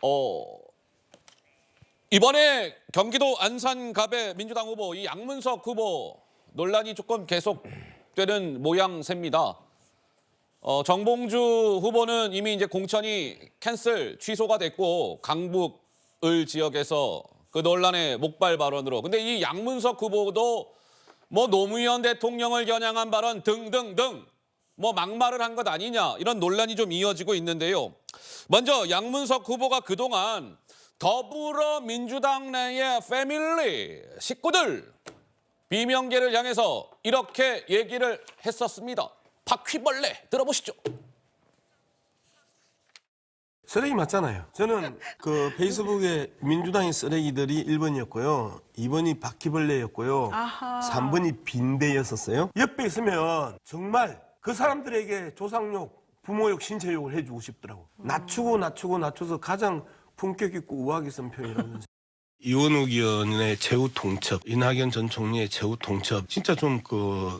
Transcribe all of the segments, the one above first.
어, 이번에 경기도 안산갑의 민주당 후보 이 양문석 후보 논란이 조금 계속되는 모양새입니다. 정봉주 후보는 이미 이제 공천이 캔슬 취소가 됐고 강북을 지역에서 그 논란의 목발 발언으로. 근데 이 양문석 후보도 뭐 노무현 대통령을 겨냥한 발언 등등등 뭐 막말을 한 것 아니냐 이런 논란이 좀 이어지고 있는데요. 먼저 양문석 후보가 그동안 더불어민주당 내의 패밀리 식구들 비명계를 향해서 이렇게 얘기를 했었습니다. 바퀴벌레 들어보시죠. 쓰레기 맞잖아요. 저는 그 페이스북에 민주당의 쓰레기들이 1번이었고요. 2번이 바퀴벌레였고요. 아하. 3번이 빈대였었어요. 옆에 있으면 정말 그 사람들에게 조상욕, 부모욕, 신체욕을 해주고 싶더라고. 낮추고서 가장 품격 있고 우아하게 쓴 표현이라면서. 이원욱 의원의 제후 통첩, 이낙연 전 총리의 제후 통첩 진짜 좀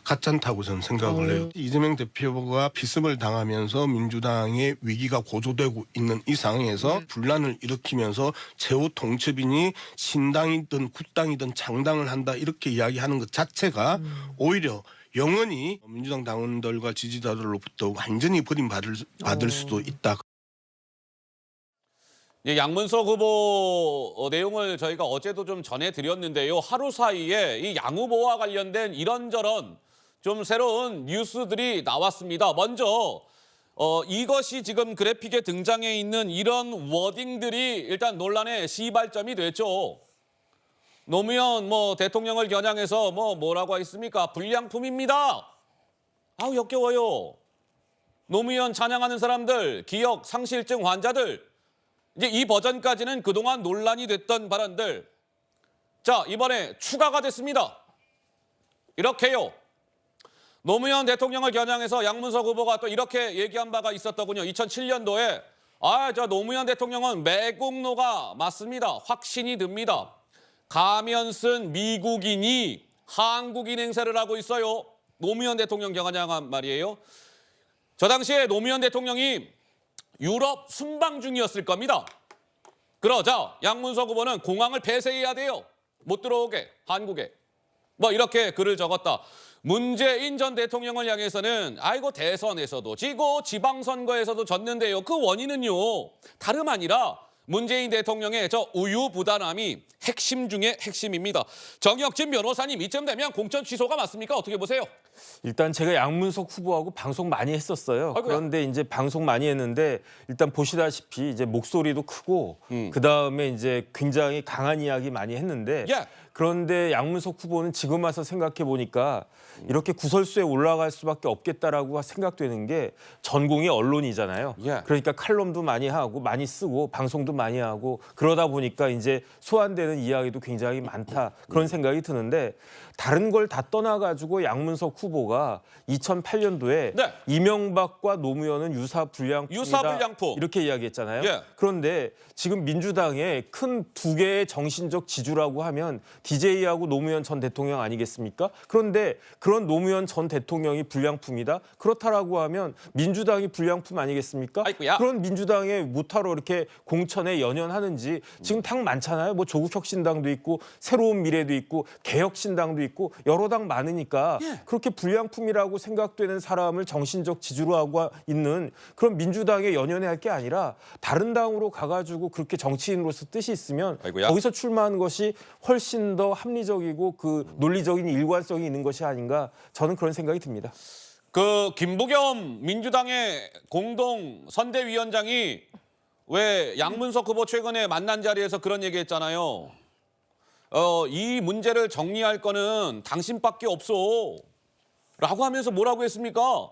가짠다고 저는 생각을 해요. 이재명 대표가 비습을 당하면서 민주당의 위기가 고조되고 있는 이 상황에서 분란을 일으키면서 제후 통첩이니 신당이든 국당이든 창당을 한다 이렇게 이야기하는 것 자체가 오히려 영원히 민주당 당원들과 지지자들로부터 완전히 버림받을 수도 있다. 양문석 후보 내용을 저희가 어제도 좀 전해드렸는데요. 하루 사이에 이 양 후보와 관련된 이런저런 좀 새로운 뉴스들이 나왔습니다. 먼저 이것이 지금 그래픽에 등장해 있는 이런 워딩들이 일단 논란의 시발점이 됐죠. 노무현 대통령을 겨냥해서 뭐라고 했습니까? 불량품입니다. 아우 역겨워요. 노무현 찬양하는 사람들, 기억 상실증 환자들. 이제 이 버전까지는 그동안 논란이 됐던 발언들. 자, 이번에 추가가 됐습니다. 이렇게요. 노무현 대통령을 겨냥해서 양문석 후보가 또 이렇게 얘기한 바가 있었더군요. 2007년도에 저 노무현 대통령은 매국노가 맞습니다. 확신이 듭니다. 가면 쓴 미국인이 한국인 행세를 하고 있어요. 노무현 대통령 겨냥한 말이에요. 저 당시에 노무현 대통령이 유럽 순방 중이었을 겁니다. 그러자 양문석 후보는 공항을 폐쇄해야 돼요. 못 들어오게 한국에. 이렇게 글을 적었다. 문재인 전 대통령을 향해서는 아이고 대선에서도 지고 지방선거에서도 졌는데요. 그 원인은요. 다름 아니라 문재인 대통령의 저 우유부단함이 핵심 중에 핵심입니다. 정혁진 변호사님 이쯤 되면 공천 취소가 맞습니까? 어떻게 보세요? 일단 제가 양문석 후보하고 방송 많이 했었어요. 아이고야. 그런데 이제 방송 많이 했는데 일단 보시다시피 이제 목소리도 크고 그다음에 이제 굉장히 강한 이야기 많이 했는데 예. 그런데 양문석 후보는 지금 와서 생각해 보니까 이렇게 구설수에 올라갈 수밖에 없겠다라고 생각되는 게 전공이 언론이잖아요. 예. 그러니까 칼럼도 많이 하고 많이 쓰고 방송도 많이 하고 그러다 보니까 이제 소환되는 이야기도 굉장히 많다 그런 생각이 드는데 다른 걸 다 떠나가지고 양문석 후보가 2008년도에 네. 이명박과 노무현은 유사 불량품이다 유사불량품. 이렇게 이야기했잖아요. 예. 그런데 지금 민주당의 큰 두 개의 정신적 지주라고 하면 DJ하고 노무현 전 대통령 아니겠습니까? 그런데 그런 노무현 전 대통령이 불량품이다? 그렇다라고 하면 민주당이 불량품 아니겠습니까? 아이고야. 그런 민주당에 무타로 이렇게 공천에 연연하는지 지금 당 많잖아요. 조국혁신당도 있고 새로운 미래도 있고 개혁신당도 있고 여러 당 많으니까 그렇게 불량품이라고 생각되는 사람을 정신적 지주로 하고 있는 그런 민주당에 연연해야 할 게 아니라 다른 당으로 가가지고 그렇게 정치인으로서 뜻이 있으면 아이고야. 거기서 출마하는 것이 훨씬 더 합리적이고 그 논리적인 일관성이 있는 것이 아닌가 저는 그런 생각이 듭니다. 김부겸 민주당의 공동 선대위원장이 왜 양문석 후보 최근에 만난 자리에서 그런 얘기했잖아요. 이 문제를 정리할 거는 당신밖에 없어. 라고 하면서 뭐라고 했습니까?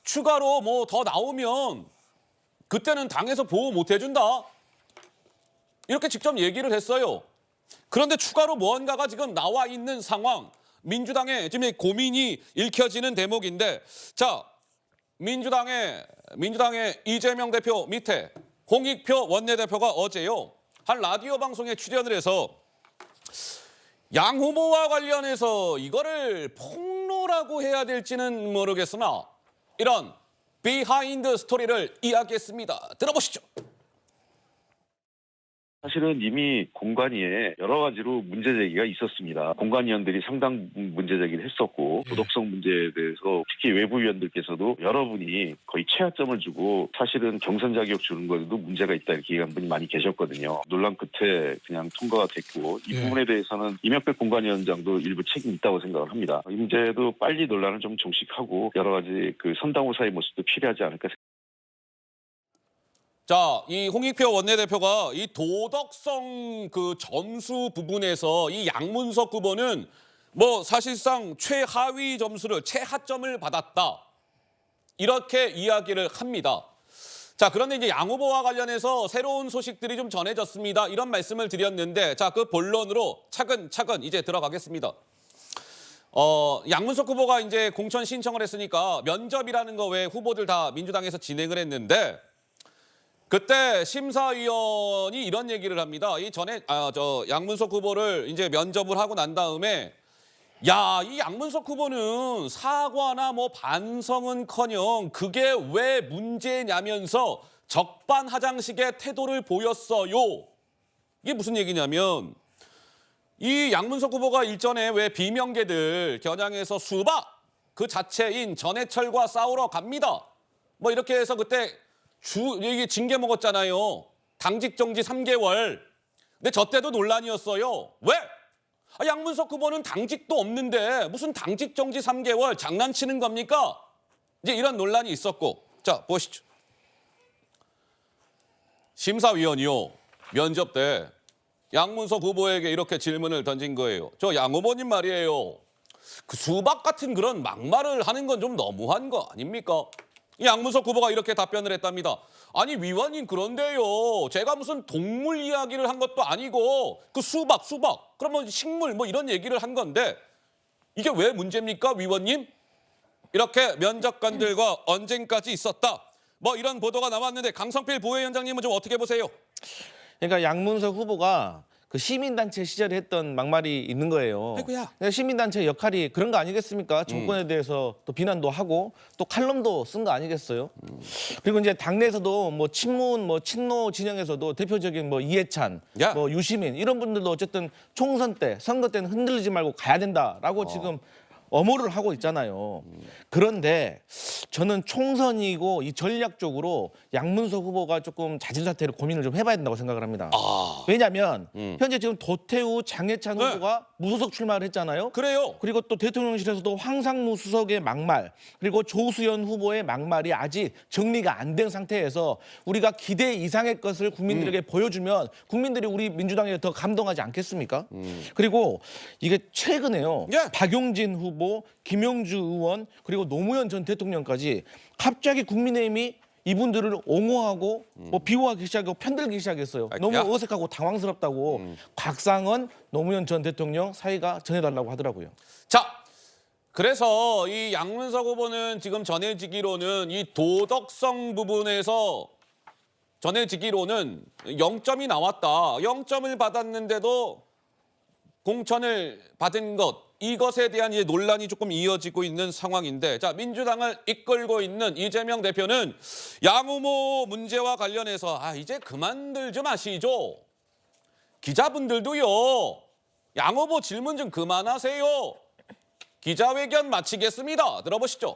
추가로 더 나오면 그때는 당에서 보호 못 해준다. 이렇게 직접 얘기를 했어요. 그런데 추가로 무언가가 지금 나와 있는 상황. 민주당의 지금 고민이 읽혀지는 대목인데 자, 민주당의 이재명 대표 밑에 홍익표 원내대표가 어제요. 한 라디오 방송에 출연을 해서 양 후보와 관련해서 이거를 폭로라고 해야 될지는 모르겠으나 이런 비하인드 스토리를 이야기했습니다. 들어보시죠. 사실은 이미 공관위에 여러 가지로 문제 제기가 있었습니다. 공관위원들이 상당 문제 제기를 했었고 도덕성 문제에 대해서 특히 외부 위원들께서도 여러분이 거의 최하점을 주고 사실은 경선 자격 주는 것에도 문제가 있다 이렇게 얘기한 분이 많이 계셨거든요. 논란 끝에 그냥 통과가 됐고 이 부분에 대해서는 이명백 공관위원장도 일부 책임이 있다고 생각을 합니다. 이 문제도 빨리 논란을 좀 종식하고 여러 가지 그 선당후사의 모습도 필요하지 않을까 생각합니다. 자, 이 홍익표 원내대표가 이 도덕성 그 점수 부분에서 이 양문석 후보는 뭐 사실상 최하위 점수를 최하점을 받았다. 이렇게 이야기를 합니다. 자, 그런데 이제 양 후보와 관련해서 새로운 소식들이 좀 전해졌습니다. 이런 말씀을 드렸는데 자, 그 본론으로 차근차근 이제 들어가겠습니다. 양문석 후보가 이제 공천 신청을 했으니까 면접이라는 거 외에 후보들 다 민주당에서 진행을 했는데 그때 심사위원이 이런 얘기를 합니다. 이 전에 양문석 후보를 이제 면접을 하고 난 다음에 야, 이 양문석 후보는 사과나 뭐 반성은커녕 그게 왜 문제냐면서 적반하장식의 태도를 보였어요. 이게 무슨 얘기냐면 이 양문석 후보가 일전에 왜 비명계들 겨냥해서 수박 그 자체인 전해철과 싸우러 갑니다. 뭐 이렇게 해서 그때 이게 징계 먹었잖아요. 당직 정지 3개월. 근데 저 때도 논란이었어요. 왜? 양문석 후보는 당직도 없는데 무슨 당직 정지 3개월 장난치는 겁니까? 이제 이런 논란이 있었고. 자, 보시죠. 심사위원이요. 면접 때 양문석 후보에게 이렇게 질문을 던진 거예요. 저 양 후보님 말이에요. 그 수박 같은 그런 막말을 하는 건 좀 너무한 거 아닙니까? 이 양문석 후보가 이렇게 답변을 했답니다. 아니 위원님 그런데요. 제가 무슨 동물 이야기를 한 것도 아니고 그 수박 그러면 식물 뭐 이런 얘기를 한 건데 이게 왜 문제입니까 위원님? 이렇게 면접관들과 언쟁까지 있었다. 뭐 이런 보도가 나왔는데 강성필 부회원장님은 좀 어떻게 보세요? 그러니까 양문석 후보가 그 시민단체 시절에 했던 막말이 있는 거예요. 아이고야. 시민단체 역할이 그런 거 아니겠습니까? 정권에 대해서 또 비난도 하고 또 칼럼도 쓴 거 아니겠어요? 그리고 이제 당내에서도 뭐 친문, 뭐 친노 진영에서도 대표적인 뭐 이해찬, 야. 뭐 유시민 이런 분들도 어쨌든 총선 때, 선거 때는 흔들리지 말고 가야 된다라고 지금 엄호를 하고 있잖아요. 그런데 저는 총선이고 이 전략적으로 양문석 후보가 조금 자질사퇴를 고민을 좀 해봐야 된다고 생각을 합니다. 왜냐하면 현재 지금 도태우, 장해찬 네. 후보가 무소속 출마를 했잖아요. 그래요. 그리고 또 대통령실에서도 황상무 수석의 막말, 그리고 조수연 후보의 막말이 아직 정리가 안 된 상태에서 우리가 기대 이상의 것을 국민들에게 보여주면 국민들이 우리 민주당에 더 감동하지 않겠습니까? 그리고 이게 최근에요. 예. 박용진 후보, 김용주 의원, 그리고 노무현 전 대통령까지 갑자기 국민의힘이 이분들을 옹호하고 뭐 비호하기 시작하고 편들기 시작했어요. 너무 야. 어색하고 당황스럽다고 곽상은 노무현 전 대통령 사의가 전해달라고 하더라고요. 자, 그래서 이 양문석 후보는 지금 전해지기로는 이 도덕성 부분에서 전해지기로는 0점이 나왔다. 0점을 받았는데도 공천을 받은 것, 이것에 대한 이제 논란이 조금 이어지고 있는 상황인데, 자, 민주당을 이끌고 있는 이재명 대표는 양 후보 문제와 관련해서 이제 그만들 좀 하시죠. 기자분들도요. 양 후보 질문 좀 그만하세요. 기자회견 마치겠습니다. 들어보시죠.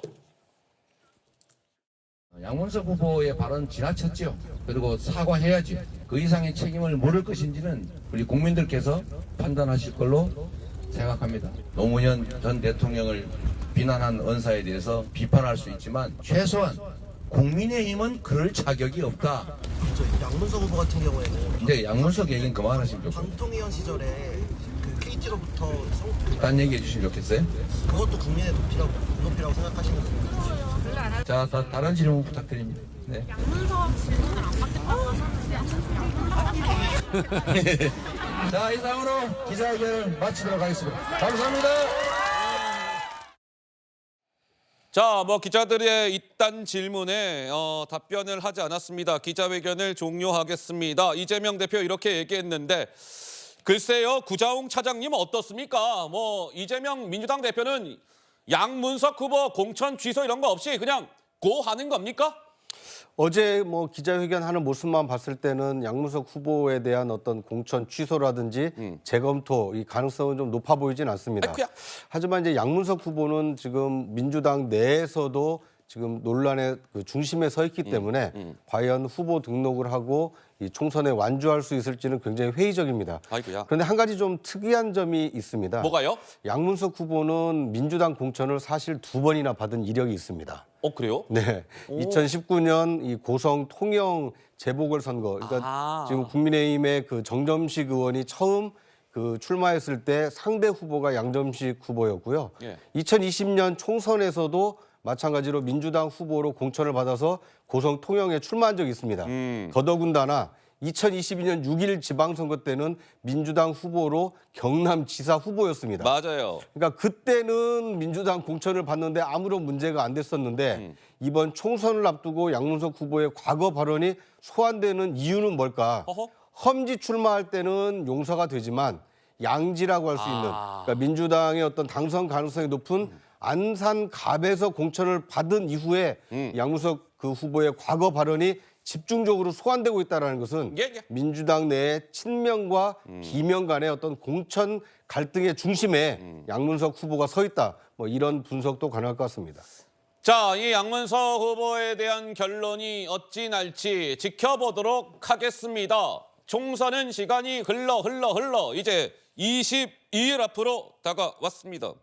양문석 후보의 발언 지나쳤죠. 그리고 사과해야죠. 그 이상의 책임을 물을 것인지는 우리 국민들께서 판단하실 걸로 생각합니다. 노무현 전 대통령을 비난한 언사에 대해서 비판할 수 있지만 최소한 국민의힘은 그럴 자격이 없다. 양문석 후보 같은 경우에는 이제 양문석 얘기는 그만하시면 좋겠어요. 방통위원 시절에 그 KT로부터 딴 얘기해 주시면 좋겠어요. 그것도 국민의 높이라고 생각하시는 거예요? 자, 다른 질문 부탁드립니다. 네. 양문석 질문을 안 받겠다고 하셨는데 자, 이상으로 기자회견을 마치도록 하겠습니다. 감사합니다. 자, 뭐 기자들의 이딴 질문에 답변을 하지 않았습니다. 기자회견을 종료하겠습니다. 이재명 대표 이렇게 얘기했는데 글쎄요, 구자홍 차장님 어떻습니까? 뭐 이재명 민주당 대표는 양문석 후보 공천 취소 이런 거 없이 그냥 고하는 겁니까? 어제 뭐 기자회견하는 모습만 봤을 때는 양문석 후보에 대한 어떤 공천 취소라든지 재검토 이 가능성은 좀 높아 보이진 않습니다. 아이쿠야. 하지만 이제 양문석 후보는 지금 민주당 내에서도 지금 논란의 그 중심에 서 있기 때문에 과연 후보 등록을 하고 이 총선에 완주할 수 있을지는 굉장히 회의적입니다. 아이고야. 그런데 한 가지 좀 특이한 점이 있습니다. 뭐가요? 양문석 후보는 민주당 공천을 사실 2번이나 받은 이력이 있습니다. 그래요? 네, 2019년 이 고성 통영 재보궐선거, 그러니까 지금 국민의힘의 그 정점식 의원이 처음 그 출마했을 때 상대 후보가 양점식 후보였고요. 예. 2020년 총선에서도 마찬가지로 민주당 후보로 공천을 받아서 고성 통영에 출마한 적이 있습니다. 더더군다나 2022년 6.1 지방선거 때는 민주당 후보로 경남지사 후보였습니다. 맞아요. 그러니까 그때는 민주당 공천을 받는데 아무런 문제가 안 됐었는데 이번 총선을 앞두고 양문석 후보의 과거 발언이 소환되는 이유는 뭘까? 어허. 험지 출마할 때는 용서가 되지만 양지라고 할 수 있는 그러니까 민주당의 어떤 당선 가능성이 높은 안산갑에서 공천을 받은 이후에 양문석 그 후보의 과거 발언이 집중적으로 소환되고 있다는 것은 예, 예. 민주당 내의 친명과 비명 간의 어떤 공천 갈등의 중심에 양문석 후보가 서 있다. 뭐 이런 분석도 가능할 것 같습니다. 자, 이 양문석 후보에 대한 결론이 어찌 날지 지켜보도록 하겠습니다. 총선은 시간이 흘러 이제 22일 앞으로 다가왔습니다.